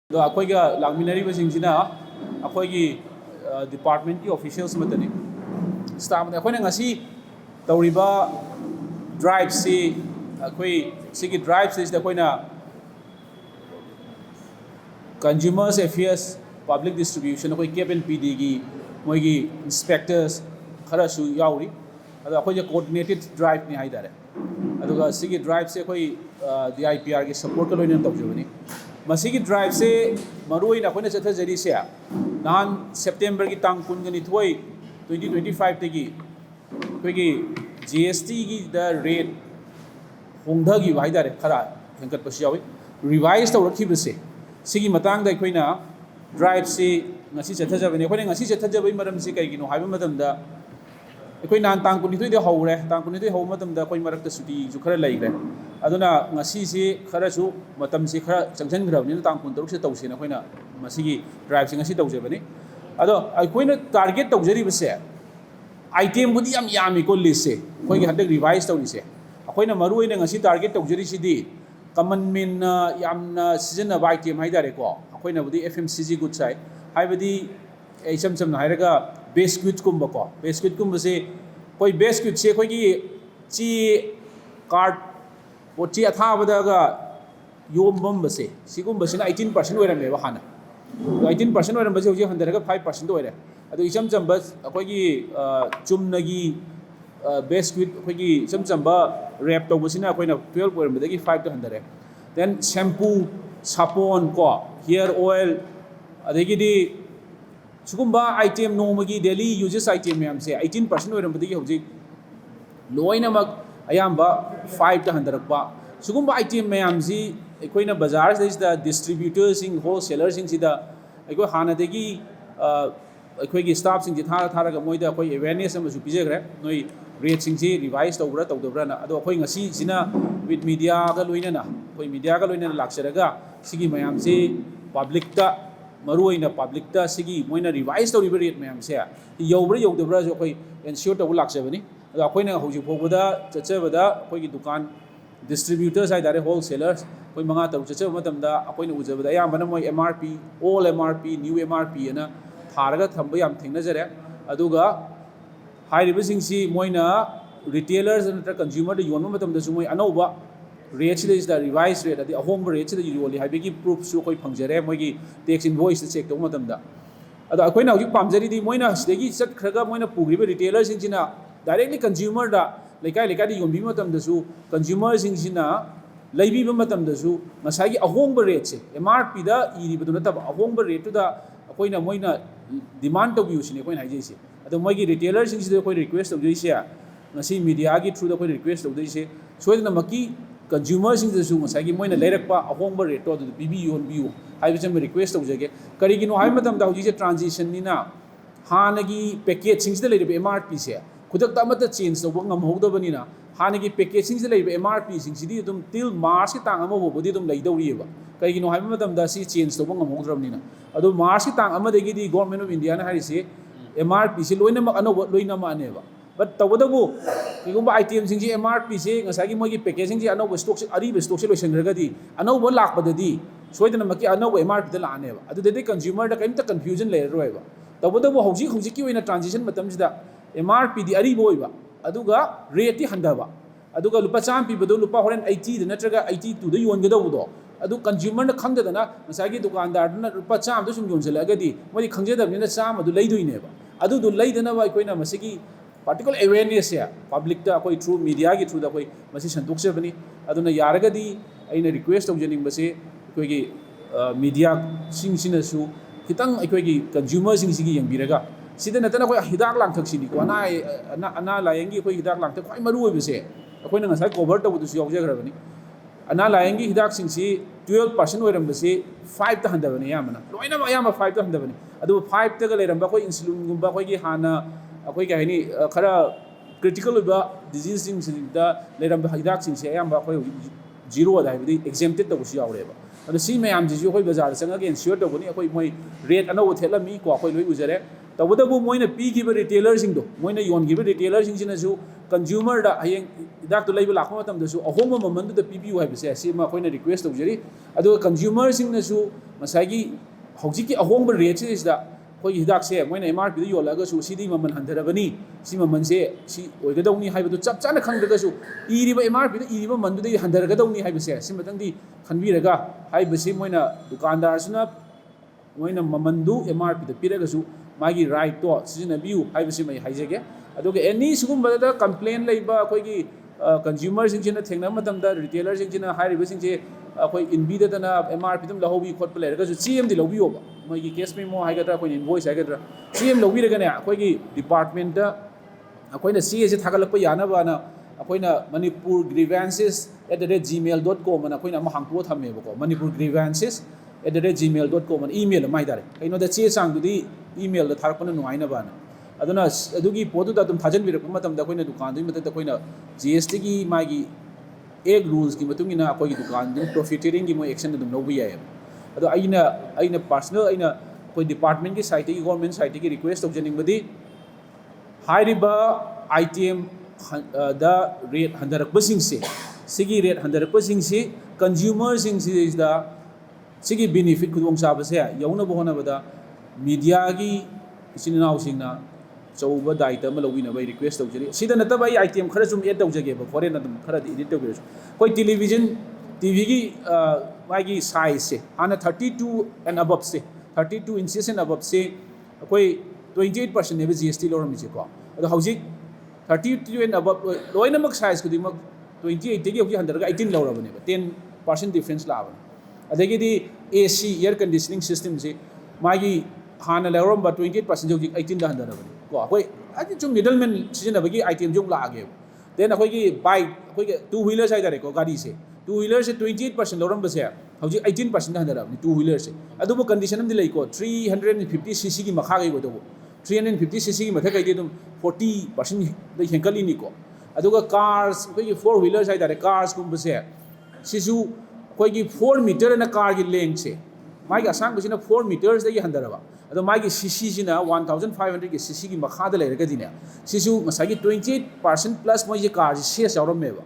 So, akoiga langminari basingina, akoigi department ki officials matani. Staff na akoina ngasi tawriba drive si akoi sigi drive si akoina consumers affairs public distribution akoi KPNPD gi moigi inspectors khara su yauri. Ado akoiga coordinated drive ni haidare. Aduga sigi drive si akoi DIPR ki support ka loina tawjubani. Masigi drive se marui na kona chatha jari se nan September ki tang kun gani thoi 2025 te gi koi gi GST gi the rate hongda gi wai dare khara hengkat pasiawi revise to rakhi bse sigi matang da koi na drive se ngasi chatha jabani koi ngasi chatha jabai maram se kai gi no haiba matam da koi nan tang kun thoi de hore tang kun thoi ho matam da koi marak ta suti ju khara lai gre aduna ngasi si khara su matam si khara changchan grabni tang kun taruk se tawse na khoina masigi drive sing asi tawje bani ado koina target tawjeri bse item budi yam yami ko list se koi gi hadak revise tawri se koina maru ina ngasi target tawjeri si di common min yamna season of item haidare ko koina budi FMCG good sai haibadi cham cham na hairaga biscuit kumba ko biscuit kumba se koi biscuit se koi gi chi card Pochi athabadaga yom bombase sigum basina 18% oirambe ba hana 18% oirambase hoji handaraga 5% oire adu isam chamba akoigi chumnagi biscuit akoigi isam chamba wrap tawbasina akoina 12 oirambadagi 5 to handare then shampoo sapon ko hair oil adagidi sugumba item nomagi daily uses item yamse 18% oirambadagi hoji loinamak ayamba 5 to 100 ba sugumba item mayamsi ekoina bazaars da distributors sing wholesalers sing sida ekoi hana degi ekoi gi staff sing thara thara ga moida koi awareness am su pijegre noi rate sing si revise tawbra tawdobra na ado koi ngasi sina with media ga loina na koi media ga loina laksaraga sigi mayamsi public ta maruina public ta sigi moina revise tawriba rate mayamse yobra yodobra jo koi ensure tawu laksabani akoina hoji phobada chachebada akoigi dukan distributors ai dare wholesalers koi manga taru chacheba matamda akoina ujabada ayambana moi MRP all MRP new MRP ana tharaga thamba yam thengna jare aduga hairiba singsi moina retailers and consumer de yonma matamda su moi anauba rate sida is the revised rate adi ahomba rate sida yoli haibegi proof su koi phangjare moigi tax invoice check taw matamda ado akoina hoji pamjari di moina sidagi chat khraga moina pugriba retailers singina directly consumer da lekai lekai di yombi matam da su consumer sing sina laibi ba matam da su masai gi ahongba rate se MRP da iri baduna tab ahongba rate da akoina moina demand to view sine koina haije se ado moi gi retailer sing sida koi request to jise ngasi media gi through da koi request to jise soidna maki consumer sing da su masai gi moina leirakpa ahongba rate to da bibi yon biu haibe cham request to jege kari gi no hai matam da hojise transition ni na hanagi package sing sida leire MRP se खुदक अमत change तब गमहौदबनीना हानगी packaging से लेब MRP सिंगसिदी तुम till March की तांग अमो बोदी तुम लैदौरीबा कईगिनो हाइबा मतमदा सी change तब गमहौद्रबनीना अदो मार्च की तांग अमदगिदी गवर्नमेंट ऑफ इंडिया ना हारिसे MRP से लोइनमक अनोब लोइनमा अनेबा बट तबदबु किगुंबा आइटम सिंगसी MRP से ngसागी मोगी पैकेजिंग से अनोब स्टॉक से अरीब स्टॉक से लोइसंग्रगदी अनोब लाकबददी सोइदनमकी अनोब MRP द लानेबा अदुदे कंज्यूमर द कइमता कंफ्यूजन लेरोयबा तबदबु हौजी की ओइना ट्रांजिशन मतमसिदा MRP di aribo oiba aduga rate handaba aduga lupa cham pibadu lupa horen 80 da natraga 82 da yongadabudo adu consumer na khangdana masagi dukandar na lupa cham da sum yonselagadi modi khangjedabni na cham adu leidoineba adu du leidana ba koina masigi particular awareness ya public ta koi through media gi through da koi masi santokse bani aduna yaragadi aina request tawjening base koi gi media sing sinasu kitang koi gi consumer sing sigi yangbiraga sida natana koi hidak lang thak sini ko ana layengi koi hidak lang thak koi maru oibse koi na ngasai cover to budu yawje grabani ana layengi hidak sing si 12% oiram base 5 ta handabani yamana loina ma yama 5 ta handabani adu 5 ta ga leramba koi insulin gumba koi gi hana koi ga ni khara critical oiba disease sing da leramba hidak sing si yamba koi zero da hibdi exempted to busu yawreba ꯑꯗꯣ ꯁꯤ ꯃꯌꯥꯝꯁꯤꯁꯨ ꯑꯩꯈꯣꯏ ꯕꯖꯥꯔꯗ ꯆꯪꯉꯒ insure ꯇꯧꯒꯅꯤ ꯑꯩꯈꯣꯏ ꯃꯣꯏ rate ꯑꯅꯧꯕ ꯊꯦꯠꯂꯝꯃꯤ ꯀꯣ ꯑꯩꯈꯣꯏ ꯂꯣꯏ ꯎꯖꯔꯦ ꯇꯧꯕꯇꯕꯨ ꯃꯣꯏꯅ ꯄꯤꯈꯤꯕ ꯔꯤꯇꯦꯂꯔꯁꯤꯡꯗꯣ ꯃꯣꯏꯅ ꯌꯣꯟꯈꯤꯕ ꯔꯤꯇꯦꯂꯔꯁꯤꯡꯁꯤꯅꯁꯨ ꯀꯟꯖꯨꯃꯔꯗ ꯍꯌꯦꯡ ꯍꯤꯗꯥꯛꯇꯣ ꯂꯩꯕ ꯂꯥꯛꯄ ꯃꯇꯝꯗꯁꯨ ꯑꯍꯣꯡꯕ ꯃꯃꯟꯗꯨꯗ ꯄꯤꯕꯤꯌꯨ ꯍꯥꯏꯕꯁꯦ ꯁꯤꯃ ꯑꯩꯈꯣꯏꯅ ꯔꯤꯀ꯭ꯋꯦꯁ ꯇꯧꯖꯔꯤ ꯑꯗꯨꯒ ꯀꯟꯖꯨꯃꯔꯁꯤꯡꯅꯁꯨ ꯉꯁꯥꯏꯒꯤ ꯍꯧꯖꯤꯛꯀꯤ ꯑꯍꯣꯡꯕ ꯔꯦꯠꯁꯤꯗ ꯑꯩꯈꯣꯏꯒꯤ ꯍꯤꯗꯥꯛꯁꯦ ꯃꯣꯏꯅ MRPꯗ ꯌꯣꯜꯂꯛꯑꯒꯁꯨ ꯁꯤꯗꯤ ꯃꯃꯜ ꯍꯟꯊꯔꯕꯅꯤ ꯁꯤ ꯃꯃꯜꯁꯦ ꯁꯤ ꯑꯣꯏꯒꯗꯧꯅꯤ ꯍꯥꯏꯕꯗꯨ ꯆꯞ ꯆꯥꯅ ꯈꯪꯗ꯭ꯔꯒꯁꯨ ꯏꯔꯤꯕ MRPꯗ ꯏꯔꯤꯕ ꯃꯃꯜꯗꯨꯗꯒꯤ ꯍꯟꯊꯔꯒꯗꯧꯅꯤ ꯍꯥꯏꯕꯁꯦ ꯁꯤꯃꯇꯪꯗꯤ ꯈꯟꯕꯤꯔꯒ ꯍꯥꯏꯕꯁꯤ ꯃꯣꯏꯅ ꯗꯨꯀꯥꯟꯗꯥꯔꯁꯤꯅ ꯃꯣꯏꯅ ꯃꯃꯜꯗꯨ MRPꯗ ꯄꯤꯔꯒꯁꯨ ꯃꯥꯒꯤ ꯔꯥꯏꯠꯇꯣ ꯁꯤꯖꯤꯟꯅꯕꯤꯌꯨ ꯍꯥꯏꯕꯁꯤꯃ ꯑꯩ ꯍꯥꯏꯖꯒꯦ ꯑꯗꯨꯒ ꯑꯦꯅꯤ ꯁꯤꯒꯨꯝꯕꯗ ꯀꯝꯄ꯭ꯂꯦꯟ ꯂꯩꯕ ꯑꯩꯈꯣꯏꯒꯤ ꯀꯟꯖꯨꯃꯔꯁꯤꯡꯁꯤꯅ ꯊꯦꯡꯅꯕ ꯃꯇꯝꯗ ꯔꯤꯇꯦꯂꯔꯁꯤꯡꯁꯤꯅ ꯍꯥꯏꯔꯤꯕꯁꯤꯡꯁꯦ ꯑꯩꯈꯣꯏ ꯏꯟꯕꯤꯗꯗꯅ MRP ꯑꯗꯨꯝ ꯂꯧꯍꯧꯕꯤ ꯈꯣꯠꯄ ꯂꯩꯔꯒꯁꯨ ꯆꯦ ꯑꯃꯗꯤ ꯂꯧꯕꯤꯌꯣꯕ ꯃꯣꯏꯒꯤ ꯀꯦꯁ ꯃꯦꯃꯣ ꯍꯥꯏꯒꯗ꯭ꯔꯥ ꯑꯩꯈꯣꯏꯅ ꯏꯟꯚꯣꯏꯁ ꯍꯥꯏꯒꯗ꯭ꯔꯥ ꯆꯦ ꯑꯃ ꯂꯧꯕꯤꯔꯒꯅꯦ ꯑꯩꯈꯣꯏꯒꯤ ꯗꯤꯄꯥꯔꯠꯃꯦꯟꯇ ꯑꯩꯈꯣꯏꯅ ꯆꯦꯁꯦ ꯊꯥꯒꯠꯂꯛꯄ ꯌꯥꯅꯕꯅ ꯑꯩꯈꯣꯏꯅ ꯃꯅꯤꯄꯨꯔ grievances@gmail.com ꯑꯅ ꯑꯩꯈꯣꯏꯅ ꯑꯃ ꯍꯥꯡꯇꯣꯛꯑ ꯊꯝꯃꯦꯕꯀꯣ ꯃꯅꯤꯄꯨꯔ grievances@gmail.com ꯑꯅ ꯏꯃꯦꯜ ꯑꯃ ꯍꯥꯏꯇꯥꯔꯦ ꯀꯩꯅꯣꯗ ꯆꯦ ꯆꯥꯡꯗꯨꯗꯤ ꯏꯃꯦꯜꯗ ꯊꯥꯔꯛꯄꯅ ꯅꯨꯡꯉꯥꯏꯅꯕꯅ ꯑꯗꯨꯅ ꯑꯗꯨꯒꯤ ꯄꯣꯠꯇꯨꯗ ꯑꯗꯨꯝ ꯊꯥꯖꯟꯕꯤꯔꯛꯄ ꯃꯇꯝꯗ ꯑꯩꯈꯣꯏꯅ ꯗꯨꯀꯥꯟꯗꯨꯒꯤ ꯃꯊꯛꯇ ꯑꯩꯈꯣꯏꯅ GSTꯒꯤ ꯃꯥꯒꯤ ꯑꯦꯛ ꯔꯨꯜꯁꯀꯤ ꯃꯇꯨꯡ ꯏꯟꯅ ꯑꯩꯈꯣꯏꯒꯤ ꯗꯨꯀꯥꯟꯗꯨ ꯄ꯭ꯔꯣꯐꯤꯇꯦꯔꯤꯡꯒꯤ ꯃꯣꯏ ꯑꯦꯛꯁꯟ ꯑꯗꯨꯝ ꯂꯧꯕ ꯌꯥꯏꯑꯕ ꯑꯗꯣ ꯑꯩꯅ ꯄꯥꯔꯁꯣꯅꯦꯜ ꯑꯩꯈꯣꯏ ꯗꯤꯄꯥꯔꯠꯃꯦꯟꯒꯤ ꯁꯥꯏꯠꯇꯒꯤ ꯒꯣꯔꯃꯦꯟ ꯁꯥꯏꯠꯇꯒꯤ ꯔꯤꯀ꯭ꯋꯦꯁ ꯇꯧꯖꯅꯤꯡꯕꯗꯤ ꯍꯥꯏꯔꯤꯕ ꯑꯥꯏꯇꯦꯝ ꯗ ꯔꯦꯠ ꯍꯟꯊꯔꯛꯄꯁꯤꯡꯁꯦ ꯁꯤꯒꯤ ꯔꯦꯠ ꯍꯟꯊꯔꯛꯄꯁꯤꯡꯁꯤ ꯀꯟꯖꯨꯃꯔꯁꯤꯡꯁꯤꯗ ꯁꯤꯒꯤ ꯕꯦꯅꯤꯐꯤꯠ ꯈꯨꯗꯣꯡꯆꯥꯕꯁꯦ ꯌꯧꯅꯕ ꯍꯣꯠꯅꯕꯗ ꯃꯤꯗꯤꯌꯥꯒꯤ ꯏꯆꯤꯟ ꯏꯅꯥꯎꯁꯤꯡꯅ ꯑꯆꯧꯕ ꯗꯥꯏꯇ ꯑꯃ ꯂꯧꯕꯤꯅꯕ ꯑꯩ ꯔꯤꯀ꯭ꯋꯦꯁ ꯇꯧꯖꯔꯤ ꯁꯤꯗ ꯅꯠꯇꯕ ꯑꯩ ꯑꯥꯏꯇꯦꯝ ꯈꯔ ꯁꯨꯝ ꯑꯦꯗ ꯇꯧꯖꯒꯦꯕ ꯐꯣꯔꯦꯟ ꯑꯗꯨꯝ ꯈꯔꯗꯤ ꯏꯗꯤꯠ ꯇꯧꯕꯤꯔꯁꯨ ꯑꯩꯈꯣꯏ ꯇꯦꯂꯤꯚꯤꯖꯟ ꯇꯤꯚꯤꯒꯤ ꯃꯥꯒꯤ ꯁꯥꯏꯖꯁꯦ ꯍꯥꯟꯅ 32 and above 32 inches and above ꯑꯩꯈoi 28% ꯅꯦꯕ GST ꯂꯧꯔꯝꯃꯤꯁꯦ ꯀꯣ ꯑꯗꯣ ꯍꯧꯖꯤꯛ 32 and above ꯂꯣꯏꯅꯃꯛ ꯁꯥꯏꯖ ꯈꯨꯗꯤꯡꯃꯛ 28 ꯗꯒꯤ ꯍꯧꯖꯤꯛ ꯍꯟꯊꯔꯒ 18 ꯂꯧꯔꯕꯅꯦꯕ 10% ꯗꯤꯐꯔꯦꯟꯁ ꯂꯥꯛꯑꯕꯅꯤ ꯑꯗꯒꯤꯗꯤ AC ꯑꯦꯌꯔ ꯀꯟꯗꯤꯁꯅꯤꯡ ꯁꯤꯁꯇꯦꯝꯁꯤ ꯃꯥꯒꯤ ꯍꯥꯟꯅ ꯂꯧꯔꯝꯕ 28% ꯍꯧꯖꯤꯛ 18 ꯗ ꯍꯟꯊꯔꯕꯅꯤ ꯀꯣ ꯑꯩꯈꯣꯏ ꯍꯥꯏꯗꯤ ꯁꯨꯝ ꯃꯤꯗꯜꯃꯦꯟ ꯁꯤꯖꯤꯟꯅꯕꯒꯤ ꯑꯥꯏꯇꯦꯝꯁꯨ ꯑꯃꯨꯛ ꯂꯥꯛꯑꯒꯦꯕ ꯗꯦꯟ ꯑꯩꯈꯣꯏꯒꯤ ꯕꯥꯏꯛ ꯑꯩꯈꯣꯏꯒꯤ 2 wheelers ꯍꯥꯏꯇꯥꯔꯦꯀꯣ ꯒꯥꯔꯤꯁꯦ 2 wheelers 28% ꯂꯧꯔꯝꯕꯁꯦ ꯍꯧꯖꯤꯛ 18% ꯗ ꯍꯟꯊꯔꯕꯅꯤ 2 wheelers ꯑꯗꯨꯕꯨ ꯀꯟꯗꯤꯁꯟ ꯑꯃꯗꯤ ꯂꯩꯀꯣ 350cc ꯒꯤ ꯃꯈꯥꯒꯩꯕꯗꯨꯕꯨ 350cc ꯒꯤ ꯃꯊꯛꯀꯩꯗꯤ ꯑꯗꯨꯝ 40% ꯗ ꯍꯦꯟꯀꯠꯂꯤꯅꯤꯀꯣ ꯑꯗꯨꯒ ꯀꯥꯔꯁ ꯑꯩꯈꯣꯏꯒꯤ 4 wheelers ꯍꯥꯏꯇꯥꯔꯦ ꯀꯥꯔꯁꯀꯨꯝꯕꯁꯦ ꯁꯤꯁꯨ ꯑꯩꯈꯣꯏꯒꯤ 4 ꯃꯤꯇꯔ ꯑꯅ ꯀꯥꯔꯒꯤ ꯂꯦꯡꯁꯦ ꯃꯥꯒꯤ ꯑꯁꯥꯡꯕꯁꯤꯅ 4 ꯃꯤꯇꯔꯁꯗꯒꯤ ꯍꯟꯊꯔꯕ ꯑꯗꯣ ꯃꯥꯒꯤ CCꯁꯤꯅ 1500 CC ꯒꯤ ꯃꯈꯥꯗ ꯂꯩꯔꯒꯗꯤꯅꯦ ꯁꯤꯁꯨ ꯉꯁꯥꯏꯒꯤ 28% ꯄ꯭ꯂꯁ ꯃꯣꯏꯁꯦ ꯀꯥꯔꯁꯦ ꯁꯦꯁ ꯌꯥꯎꯔꯝꯃꯦꯕ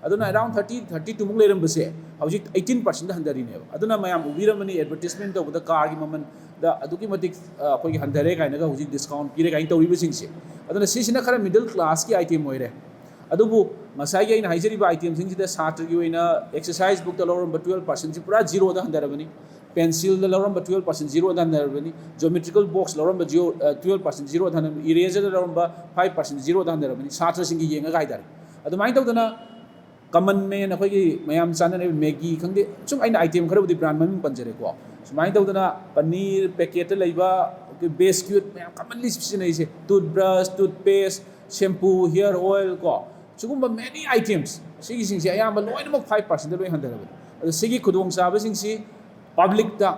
ꯑꯗꯨꯅ ꯑꯦꯔꯥꯎꯟ 32 ꯃꯨꯛ ꯂꯩꯔꯝꯕꯁꯦ ꯍꯧꯖꯤꯛ 18% ꯗ ꯍꯟꯊꯔꯤꯅꯦꯕ ꯑꯗꯨꯅ ꯃꯌꯥꯝ ꯎꯕꯤꯔꯝꯃꯅꯤ ꯑꯦꯗꯚꯔꯇꯤꯁꯃꯦꯟ ꯇꯧꯕꯗ ꯀꯥꯔꯒꯤ ꯃꯃꯜꯗ ꯑꯗꯨꯛꯀꯤ ꯃꯇꯤꯛ ꯑꯩꯈꯣꯏꯒꯤ ꯍꯟꯊꯔꯦ ꯀꯥꯏꯅꯒ ꯍꯧꯖꯤꯛ ꯗꯤꯁꯀꯥꯎꯟꯠ ꯄꯤꯔꯦ ꯀꯥꯏꯅ ꯇꯧꯔꯤꯕꯁꯤꯡꯁꯦ ꯑꯗꯨꯅ ꯁꯤꯁꯤꯅ ꯈꯔ ꯃꯤꯗꯜ ꯀ꯭ꯂꯥꯁꯀꯤ ꯑꯥꯏꯇꯦꯝ ꯑꯣꯏꯔꯦ ꯑꯗꯨꯕꯨ ꯉꯁꯥꯏꯒꯤ ꯑꯩꯅ ꯍꯥꯏꯖꯔꯤꯕ ꯑꯥꯏꯇꯦꯝꯁꯤꯡꯁꯤꯗ ꯁꯥꯇ꯭ꯔꯒꯤ ꯑꯣꯏꯅ ꯑꯦꯛꯁꯔꯁꯥꯏज ꯕꯨꯛꯇ ꯂꯧꯔꯝꯕ 12% ꯁꯤ ꯄꯨꯔꯥ ꯖꯤꯔꯣꯗ ꯍꯟꯊꯔꯕꯅꯤ ꯄꯦꯟꯁꯤꯜꯗ ꯂꯧꯔꯝꯕ 12% ꯖꯤꯔꯣꯗ ꯍꯟꯊꯔꯕꯅꯤ ꯖꯣꯃꯦꯇ꯭ꯔꯤꯀꯦꯜ ꯕꯣꯛꯁ ꯂꯧꯔꯝꯕ 12% ꯖꯤꯔꯣꯗ ꯍꯟꯊꯔꯕꯅꯤ ꯏꯔꯦꯖꯔꯗ ꯂꯧꯔꯝꯕ 5% ꯖꯤꯔꯣꯗ ꯍꯟꯊꯔꯕꯅꯤ ꯁꯥꯇ꯭ꯔꯁꯤꯡꯒꯤ ꯌꯦꯡꯉꯒ ꯍꯥꯏꯇꯥꯔꯦ ꯑꯗꯨꯃꯥꯏꯅ ꯇꯧꯗꯅ कमन मैन अखोई मयाम चाने मैगी खंगे सुम अइना आइटम खरबुदी ब्रांड ममिंग पंजरेको सुमाइन तौदना पनीर पैकेट लैबा बिस्कुट मयाम कमनली सिजनैसे toothbrush toothpaste shampoo hair oil को सुगुम्बा मेनी आइटम्स सिगी सिंगसे अयाम लोइनमक 5% लोइ हंदरबनि अदो सिगी खुदोंग चाबसिंगसि पब्लिक दा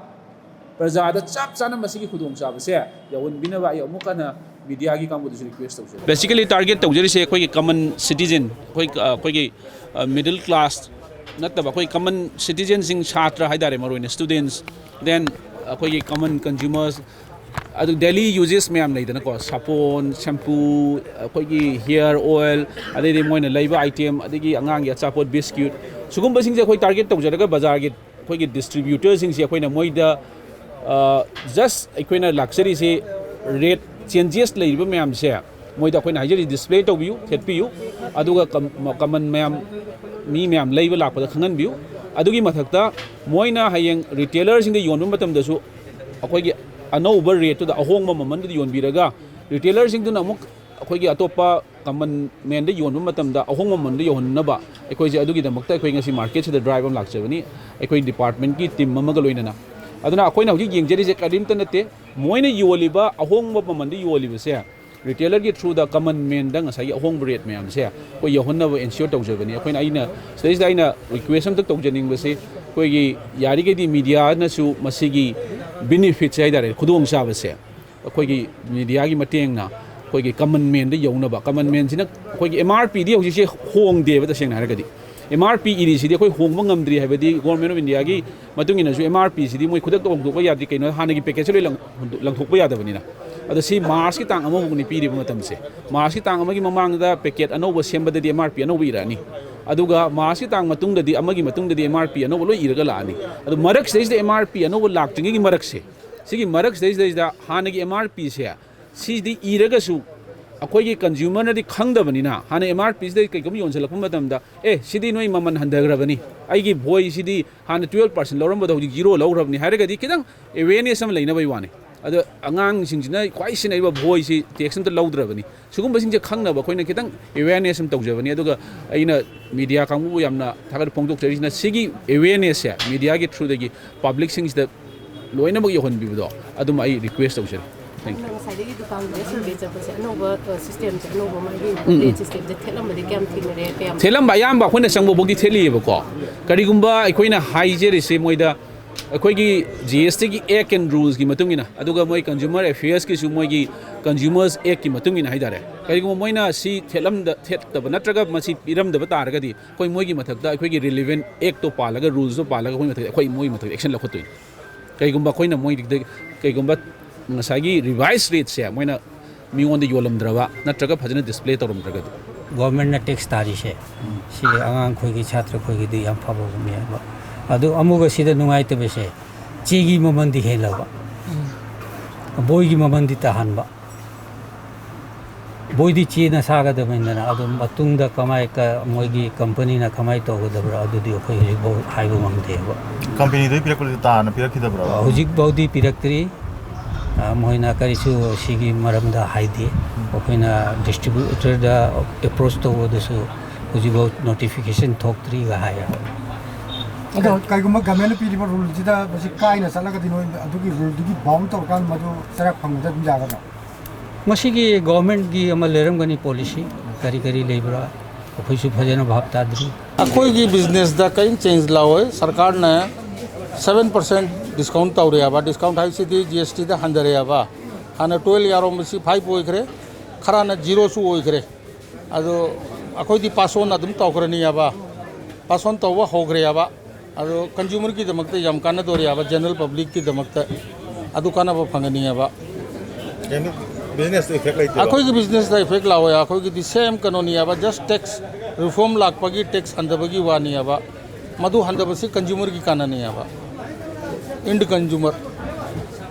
प्रजा दा चाप चाना मसिगी खुदोंग चाबसे यवन बिनबा अय अमुकना मीडिया की कांगबुदु रिक्वेस्ट तौजे बेसिकली टारगेट तौजरिसे अखोई कॉमन सिटीजन अखोई मिडिल क्लास नतब अखोई कॉमन सिटीजन सिंग छात्र हाइदारे मरोइने स्टूडेंट्स देन अखोई कॉमन कंज्यूमर्स अदु डेली यूजेस मैम लेदनको सापोन शैम्पू अखोई हेयर ऑयल अदे मोइने लैबा आइटम अदगी अंगांगी अचापोट बिस्कुट सुगुम्बा सिंग अखोई टारगेट तौजरगा बाजार के अखोई डिस्ट्रीब्यूटर सिंग से अखोइना मोइदा जस्ट अखोइना लक्जरी से रेट चेंजेस लेरिबा मैम से मोइदा अखोइना हाइजरी डिस्प्ले तौबियु थेटपियु अदुगा कॉमन मैम मी मैम लैबा लापदा खंगनबियु अदुगी मथक्ता मोइना हायेंग रिटेलर सिंग योनबा मतमदसु अखोइगी अनौबा रेट दा अहोंगबा ममन दा योनबिरगा रिटेलर सिंग दुना अमुक अखोइगी अतोपा कॉमन मैन दा योनबा मतमदा अहोंगबा ममन दा योहन्नबा अखोइजे अदुगी दमक्ता अखोइ ngasi मार्केट से ड्राइव अम लाक्चबनी अखोइ डिपार्टमेंट की टीम अमगा लोइनना अदुना अखोइना हुजि येंगजरिजे करिमता नते मोइना योलिबा अहोंगबा ममन दा योलिबसे रिटेलर की थ्रू द कॉमन मैन दा ngasi अहोंगबा रेट मैम से को योहन्नबा एन्श्योर तौजबनी अखोइना आइना स्टेज आइना रिक्वेस्ट अम तक तौजनिंगबसे कोइगी यारिगेदी मीडिया नसु मसिगी बेनिफिट्स हाइदारे खुदोंग चाबसे अखोइगी मीडिया की मतेंगना अखोइगी कॉमन मैन दा यौनबा कॉमन मैन सिना अखोइगी MRP दी होजिसे होंगदेबा तसेंगना हारगदी MRP इरिसिदी अखोई होंगबा ngamdri हाइबदी गवर्नमेंट ऑफ इंडिया की मतुंग इनसु MRP सिदी मोय खुदक होंगदोबा यादि कइनो हानगी पैकेज लोय लंगथोकबा यादबनिना अदो सी मार्च की तांग अमबुनि पीरिबा मतमसे मार्च की तांग अमगी ममांगदा पैकेट अनोबा सेमबददी MRP अनोबा इरानी अदुगा मार्च की तांग मतुंगददी अमगी मतुंगददी MRP अनोबा लोय इरगा लानी अदो मरक स्टेज MRP अनोबा लाक्तिंगी मरक से सिगी मरक स्टेज दा हानगी MRP से सिदी इरगासु अखोई कंज्यूमर नदी खंगदबनिना हाने MRP से कईगम योनसलक मतमदा ए सिदी नोय ममन हंदग्रबनी आइगी भोई सिदी हाने 12% लौरमबदा हुजी 0 लौरबनी हारगदी किदंग अवेयरनेस अम लेनबई वाने अदो अंगांग सिंजिना क्वाइ सिनाइबा भोई सि टैक्स अम लौद्रबनी सुगुम सिंजे खंगनबा अखोइना किदंग अवेयरनेस अम तौजबनी अदुगा अइना मीडिया कांगबु यामना थागत फोंदोक्चरिसिना सिगी अवेयरनेस से मीडिया की थ्रू दगी पब्लिक सिंगसिदा लोइनमक योहनबिबदो अदुम आई रिक्वेस्ट तौजरी Thank you. Thelam bayam ba khona changbo bogdi theli ba ko karigumba aikoina haije rese moida aikoigi GST ki act and rules ki matungina aduga moi consumer affairs ki su moi ki consumers act ki matungina haidare karigumba moina si thelam da thet da natraga masi piram da taragadi koi moi ki mathak da aikoigi relevant act to palaga rules to palaga koi mathak koi moi mathak action lakhotoi karigumba koina moi karigumba ngasagi revised rate se moina मियोंद योलमद्रवा नत्रगा फजन display तौरमद्रगा government ना tax तारी से सी आंगांग खोगी छात्र खोगी दि याम फाबो मे अदु अमुग सिदा नुंगाइते बेसे चेगी ममंदी हेलबा बोयगी ममंदी तहनबा बोयदी चेना सागदबैनना अदु मतुंगदा कमाय का मोयगी कंपनी ना कमाय तौगदब्रा अदुदि खोई बो हाइबो मंगदेबा कंपनी दे पिरकुल तान पिरखिदब्रा हुजिक बौदी पिरक्तरी मोइना करिसु सिगी मरमदा हाइदे ओखैना डिस्ट्रीब्यूटर दा अप्रोच तौबदसु हुजिबो नोटिफिकेशन थोक्त्री गा हाया अदो काइगुमा गवर्नमेंट पीरिबो रूल जिदा बसि काइना सलागदि नो अदुगी रूल दुगी बाउंड तौरकान मदो सरक फंगदा दुम जागदा मसिगी गवर्नमेंट की अमल लेरमगनी पॉलिसी करी करी लेब्रा अखैसु फजना भाव ताद्री अखोइगी बिजनेस दा कई चेंज लाओय सरकार ने 7% डिस्काउंट तौरेबा डिस्काउंट हाइसिदी GST दा हंदरेबा हाना 12 यारो मसी 5 ओइखरे खराना 0 सु ओइखरे अदो अखोइदी पासोन अदुम तौखरनियाबा पासोन तौवा होग्रेयाबा अदो कंज्यूमर की दमकते यम काना दोरेयाबा जनरल पब्लिक की दमकते अदु काना बो फंगनियाबा बिजनेस इफेक्ट लाइते अखोइगी बिजनेस दा इफेक्ट लाओय अखोइगी दि सेम कनोनियाबा जस्ट टैक्स रिफॉर्म लाकपगी टैक्स हंदबगी वानियाबा मधु हंदबसी कंज्यूमर की कानानियाबा इंड कंज्यूमर